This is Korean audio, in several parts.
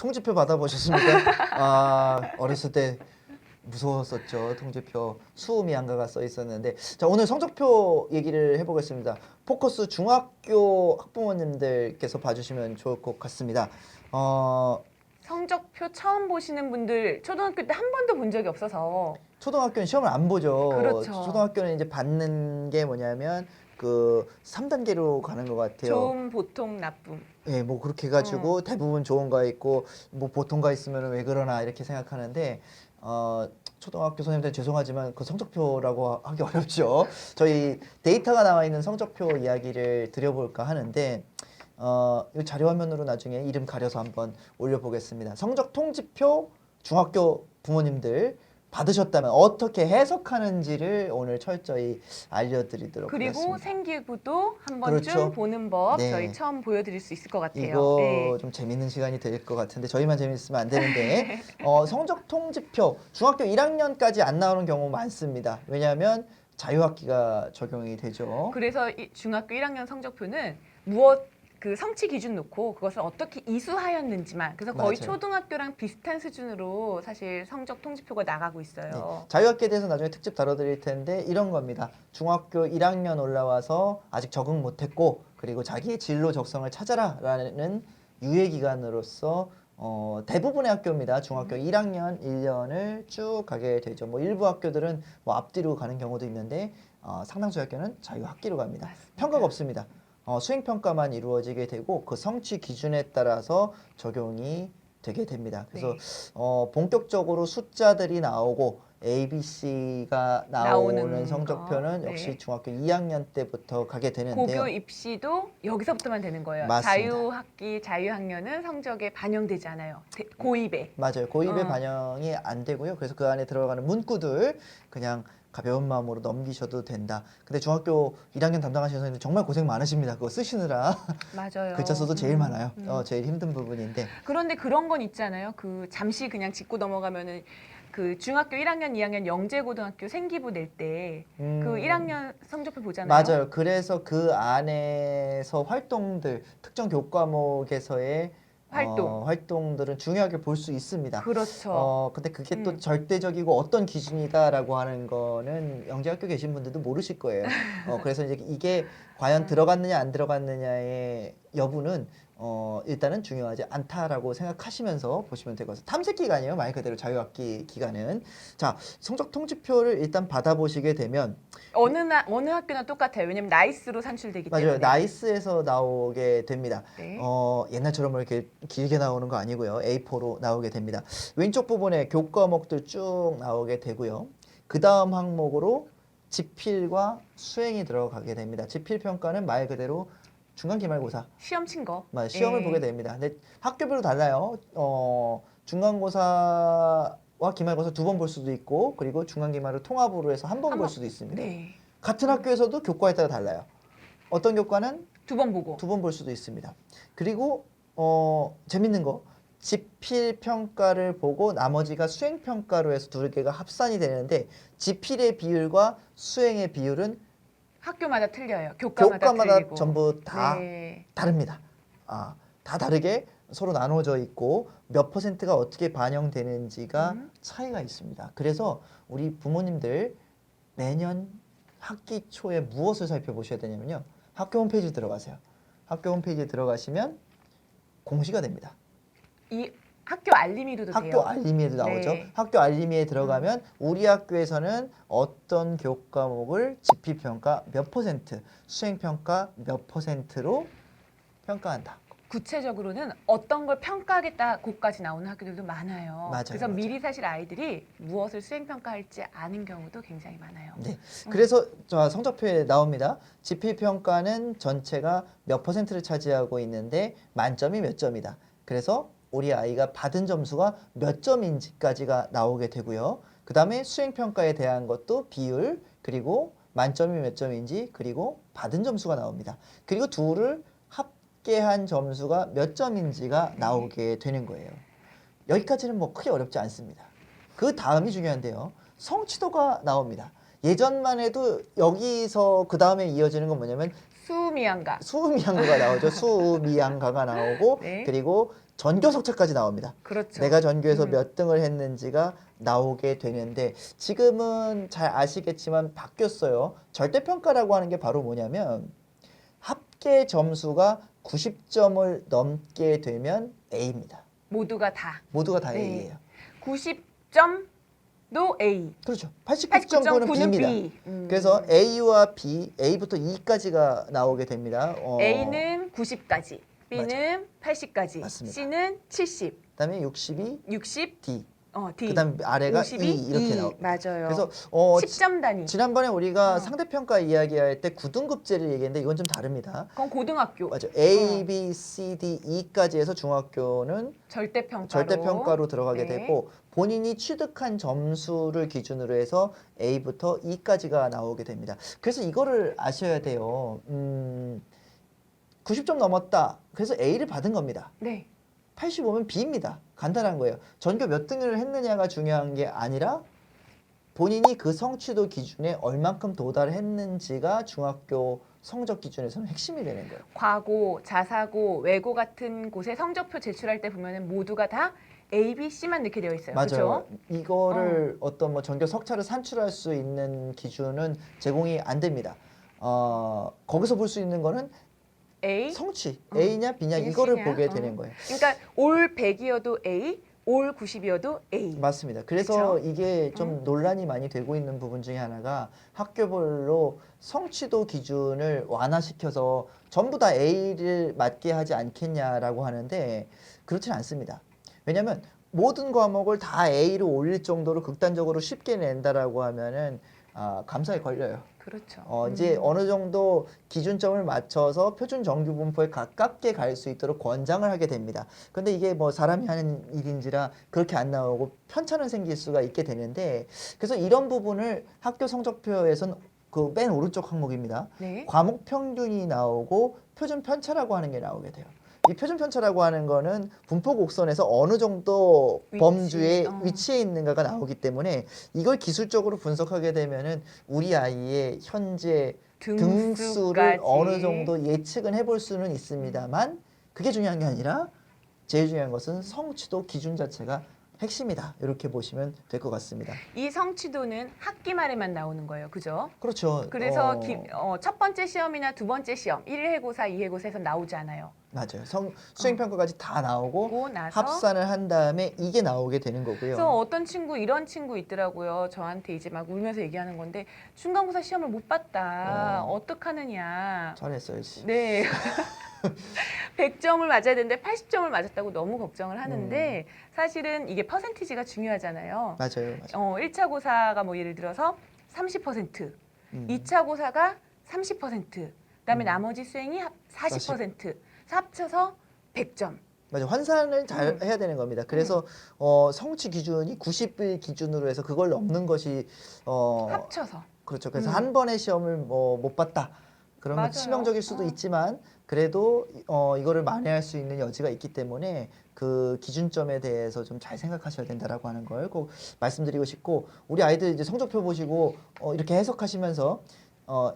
통지표 받아보셨습니까? 아, 어렸을 때 무서웠었죠. 통지표 수음이 안가가 써 있었는데, 자, 오늘 성적표 얘기를 해보겠습니다. 포커스 중학교 학부모님들께서 봐주시면 좋을 것 같습니다. 성적표 처음 보시는 분들 초등학교 때 한 번도 본 적이 없어서. 초등학교는 시험을 안 보죠. 그렇죠. 초등학교는 이제 받는 게 뭐냐면 그 3단계로 가는 것 같아요. 좋음, 보통, 나쁨. 예, 뭐 그렇게 해가지고 대부분 좋은 거 있고 뭐 보통 거 있으면 왜 그러나 이렇게 생각하는데 초등학교 선생님들 죄송하지만 그 성적표라고 하기 어렵죠. 저희 데이터가 나와 있는 성적표 이야기를 드려볼까 하는데 이 자료 화면으로 나중에 이름 가려서 한번 올려보겠습니다. 성적 통지표 중학교 부모님들 받으셨다면 어떻게 해석하는지를 오늘 철저히 알려드리도록 그리고 하겠습니다. 생기부도 한 번쯤 그렇죠. 보는 법 네. 저희 처음 보여드릴 수 있을 것 같아요. 이거 네. 좀 재밌는 시간이 될 것 같은데 저희만 재밌으면 안 되는데 성적 통지표 중학교 1학년까지 안 나오는 경우 많습니다. 왜냐하면 자유학기가 적용이 되죠. 그래서 이 중학교 1학년 성적표는 무엇 그 성취 기준 놓고 그것을 어떻게 이수하였는지만 그래서 거의 맞아요. 초등학교랑 비슷한 수준으로 사실 성적 통지표가 나가고 있어요. 네. 자유학기에 대해서 나중에 특집 다뤄드릴 텐데 이런 겁니다. 중학교 1학년 올라와서 아직 적응 못했고 그리고 자기의 진로 적성을 찾아라라는 유예 기간으로서 대부분의 학교입니다. 중학교 1학년 1년을 쭉 가게 되죠. 뭐 일부 학교들은 뭐 앞뒤로 가는 경우도 있는데 상당수 학교는 자유학기로 갑니다. 맞습니다. 평가가 없습니다. 수행평가만 이루어지게 되고 그 성취 기준에 따라서 적용이 되게 됩니다. 그래서 네. 본격적으로 숫자들이 나오고 ABC가 나오는 나오는 성적표는 거, 역시 네. 중학교 2학년 때부터 가게 되는데요. 고교 입시도 여기서부터만 되는 거예요. 맞습니다. 자유학기, 자유학년은 성적에 반영되지 않아요. 고입에. 맞아요. 고입에 어. 반영이 안 되고요. 그래서 그 안에 들어가는 문구들 그냥 가벼운 마음으로 넘기셔도 된다. 근데 중학교 1학년 담당하시는 선생님들 정말 고생 많으십니다. 그거 쓰시느라 맞아요. 글자 수도 제일 많아요. 제일 힘든 부분인데. 그런데 그런 건 있잖아요. 그 잠시 그냥 짚고 넘어가면은 그 중학교 1학년, 2학년 영재고등학교 생기부 낼 때 그 1학년 성적표 보잖아요. 맞아요. 그래서 그 안에서 활동들 특정 교과목에서의 활동들은 중요하게 볼 수 있습니다. 그렇죠. 근데 그게 또 절대적이고 어떤 기준이다라고 하는 거는 영재학교 계신 분들도 모르실 거예요. 그래서 이제 이게 과연 들어갔느냐 안 들어갔느냐의 여부는 일단은 중요하지 않다라고 생각하시면서 보시면 될 것 같아요. 탐색 기간이에요. 말 그대로 자유학기 기간은. 자, 성적 통지표를 일단 받아보시게 되면 어느 학교나 똑같아요. 왜냐면 나이스로 산출되기 맞아요. 때문에. 나이스에서 나오게 됩니다. 네. 옛날처럼 이렇게 길게 나오는 거 아니고요. A4로 나오게 됩니다. 왼쪽 부분에 교과목들 쭉 나오게 되고요. 그 다음 항목으로 지필과 수행이 들어가게 됩니다. 지필 평가는 말 그대로 중간 기말고사 시험 친 거. 시험을 네. 보게 됩니다. 근데 학교별로 달라요. 중간고사와 기말고사 2번 볼 수도 있고 그리고 중간 기말을 통합으로 해서 한 번 볼 수도 있습니다. 네. 같은 학교에서도 교과에 따라 달라요. 어떤 교과는 2번 보고. 2번 볼 수도 있습니다. 그리고 재밌는 거 지필 평가를 보고 나머지가 수행 평가로 해서 2개가 합산이 되는데 지필의 비율과 수행의 비율은 학교마다 틀려요. 교과마다 틀리고. 전부 다 네. 다릅니다. 다 다르게 서로 나눠져 있고 몇 퍼센트가 어떻게 반영되는지가 차이가 있습니다. 그래서 우리 부모님들 매년 학기 초에 무엇을 살펴보셔야 되냐면요. 학교 홈페이지 들어가세요. 학교 홈페이지에 들어가시면 공시가 됩니다. 이 학교 알림이도 돼요. 학교 알림이에도 나오죠. 네. 학교 알림이에 들어가면 우리 학교에서는 어떤 교과목을 지필평가 몇 퍼센트, 수행평가 몇 퍼센트로 평가한다. 구체적으로는 어떤 걸 평가하겠다 곳까지 나오는 학교들도 많아요. 맞아요, 그래서 맞아요. 미리 사실 아이들이 무엇을 수행평가할지 아는 경우도 굉장히 많아요. 네. 그래서 성적표에 나옵니다. 지필평가는 전체가 몇 퍼센트를 차지하고 있는데 만점이 몇 점이다. 그래서 우리 아이가 받은 점수가 몇 점인지까지가 나오게 되고요. 그 다음에 수행평가에 대한 것도 비율, 그리고 만점이 몇 점인지, 그리고 받은 점수가 나옵니다. 그리고 둘을 합계한 점수가 몇 점인지가 나오게 되는 거예요. 여기까지는 뭐 크게 어렵지 않습니다. 그 다음이 중요한데요. 성취도가 나옵니다. 예전만 해도 여기서 그 다음에 이어지는 건 뭐냐면 수미양가. 수미양가가 나오죠. 수미양가가 나오고 네. 그리고 전교 석차까지 나옵니다. 그렇죠. 내가 전교에서 몇 등을 했는지가 나오게 되는데 지금은 잘 아시겠지만 바뀌었어요. 절대평가라고 하는 게 바로 뭐냐면 합계 점수가 90점을 넘게 되면 A입니다. 모두가 다. 모두가 다 네. A예요. 90점도 A. 그렇죠. 89.9는 89.9는 B입니다. B. 그래서 A와 B, A부터 E까지가 나오게 됩니다. A는 90까지, B는 80까지, 맞습니다. C는 70, 그다음에 60이 60, D, D. 그다음 아래가 52, E 이렇게 E. 나옵니다. 맞아요. 그래서 10점 단위. 지난번에 우리가 어. 상대평가 이야기할 때 9등급제를 얘기했는데 이건 좀 다릅니다. 그건 고등학교. 맞아. A, B, C, D, E까지 해서 중학교는 절대평가로 들어가게 네. 되고 본인이 취득한 점수를 기준으로 해서 A부터 E까지가 나오게 됩니다. 그래서 이거를 아셔야 돼요. 90점 넘었다. 그래서 A를 받은 겁니다. 네. 85면 B입니다. 간단한 거예요. 전교 몇 등을 했느냐가 중요한 게 아니라 본인이 그 성취도 기준에 얼만큼 도달했는지가 중학교 성적 기준에서는 핵심이 되는 거예요. 과고, 자사고, 외고 같은 곳에 성적표 제출할 때 보면은 모두가 다 A, B, C만 넣게 되어 있어요. 맞아요. 그렇죠? 이거를 어떤 뭐 전교 석차를 산출할 수 있는 기준은 제공이 안 됩니다. 거기서 볼 수 있는 거는 A. 성취, A냐 B냐 이거를 C냐? 보게 되는 거예요. 그러니까 올 100이어도 A, 올 90이어도 A. 맞습니다. 그래서 그쵸? 이게 좀 논란이 많이 되고 있는 부분 중에 하나가 학교별로 성취도 기준을 완화시켜서 전부 다 A를 맞게 하지 않겠냐라고 하는데 그렇지는 않습니다. 왜냐하면 모든 과목을 다 A로 올릴 정도로 극단적으로 쉽게 낸다라고 하면은 감사에 걸려요. 그렇죠. 이제 어느 정도 기준점을 맞춰서 표준 정규 분포에 가깝게 갈 수 있도록 권장을 하게 됩니다. 근데 이게 뭐 사람이 하는 일인지라 그렇게 안 나오고 편차는 생길 수가 있게 되는데 그래서 이런 부분을 학교 성적표에서는 그 맨 오른쪽 항목입니다. 네. 과목 평균이 나오고 표준 편차라고 하는 게 나오게 돼요. 이 표준 편차라고 하는 거는 분포 곡선에서 어느 정도 위치, 범주에 어. 위치해 있는가가 나오기 때문에 이걸 기술적으로 분석하게 되면은 우리 아이의 현재 등수를 등수까지. 어느 정도 예측은 해볼 수는 있습니다만 그게 중요한 게 아니라 제일 중요한 것은 성취도 기준 자체가 핵심이다. 이렇게 보시면 될 것 같습니다. 이 성취도는 학기 말에만 나오는 거예요. 그죠? 그렇죠. 그래서 첫 번째 시험이나 두 번째 시험, 1회고사, 2회고사에서 나오지 않아요. 맞아요. 수행평가까지 다 나오고 그러고 나서 합산을 한 다음에 이게 나오게 되는 거고요. 그래서 어떤 친구 이런 친구 있더라고요. 저한테 이제 막 울면서 얘기하는 건데 중간고사 시험을 못 봤다. 어떡하느냐. 잘했어야지. 네. 100점을 맞아야 되는데 80점을 맞았다고 너무 걱정을 하는데 사실은 이게 퍼센티지가 중요하잖아요. 맞아요. 맞아요. 1차 고사가 뭐 예를 들어서 30%, 2차 고사가 30%, 그다음에 나머지 수행이 40%, 합쳐서 100점. 맞아요. 환산을 잘 해야 되는 겁니다. 그래서 성취 기준이 90일 기준으로 해서 그걸 넘는 것이 합쳐서. 그렇죠. 그래서 한 번의 시험을 못 봤다. 그러면 맞아요. 치명적일 수도 있지만 그래도 이거를 만회할 수 있는 여지가 있기 때문에 그 기준점에 대해서 좀 잘 생각하셔야 된다라고 하는 걸 꼭 말씀드리고 싶고 우리 아이들 이제 성적표 보시고 이렇게 해석하시면서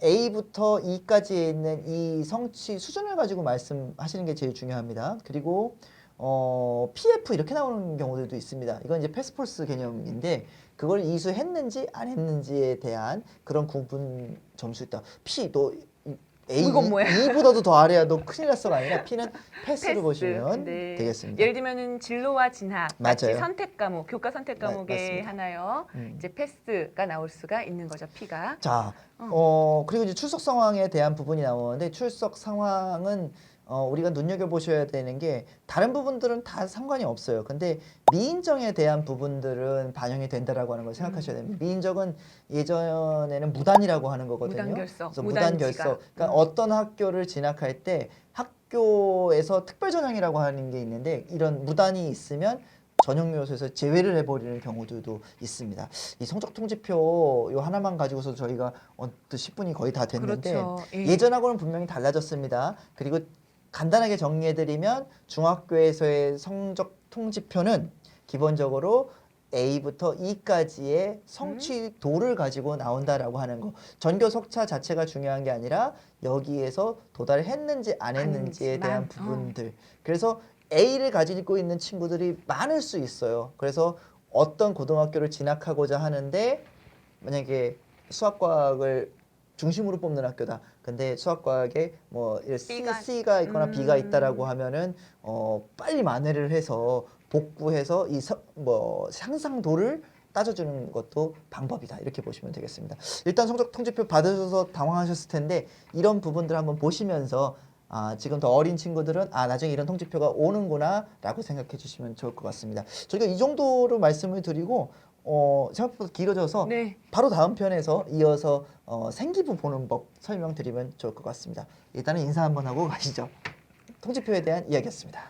A부터 E까지에 있는 이 성취 수준을 가지고 말씀하시는 게 제일 중요합니다. 그리고 PF 이렇게 나오는 경우들도 있습니다. 이건 이제 패스폴스 개념인데 그걸 이수했는지 안 했는지에 대한 그런 구분 점수 있다. P 너 A 이건 뭐야? E보다도 더 아래야 너 큰일 났어가 아니라 P는 패스로 패스. 보시면 네. 되겠습니다. 예를 들면은 진로와 진학, 마치 맞아요. 선택 과목, 교과 선택 과목의 맞습니다. 하나요. 이제 패스가 나올 수가 있는 거죠. P가. 자, 그리고 이제 출석 상황에 대한 부분이 나오는데 출석 상황은 우리가 눈여겨보셔야 되는 게 다른 부분들은 다 상관이 없어요. 근데 미인정에 대한 부분들은 반영이 된다라고 하는 걸 생각하셔야 됩니다. 미인정은 예전에는 무단이라고 하는 거거든요. 무단결석, 그래서 무단지각. 무단결석. 그러니까 어떤 학교를 진학할 때 학교에서 특별전형이라고 하는 게 있는데 이런 무단이 있으면 전형 요소에서 제외를 해버리는 경우들도 있습니다. 이 성적 통지표 요 하나만 가지고서 저희가 10분이 거의 다 됐는데 그렇죠. 예. 예전하고는 분명히 달라졌습니다. 그리고 간단하게 정리해드리면 중학교에서의 성적 통지표는 기본적으로 A부터 E까지의 성취도를 가지고 나온다라고 하는 거. 전교 석차 자체가 중요한 게 아니라 여기에서 도달했는지 안 했는지에 대한 아닌지만, 부분들. 그래서 A를 가지고 있는 친구들이 많을 수 있어요. 그래서 어떤 고등학교를 진학하고자 하는데 만약에 수학과학을 중심으로 뽑는 학교다. 근데 수학과학에 뭐 C가 있거나 B가 있다라고 하면은 빨리 만회를 해서 복구해서 뭐 상상도를 따져주는 것도 방법이다. 이렇게 보시면 되겠습니다. 일단 성적 통지표 받으셔서 당황하셨을 텐데 이런 부분들 한번 보시면서 지금 더 어린 친구들은 나중에 이런 통지표가 오는구나 라고 생각해 주시면 좋을 것 같습니다. 저희가 이 정도로 말씀을 드리고 생각보다 길어져서 네. 바로 다음 편에서 이어서 생기부 보는 법 설명드리면 좋을 것 같습니다. 일단은 인사 한번 하고 가시죠. 통지표에 대한 이야기였습니다.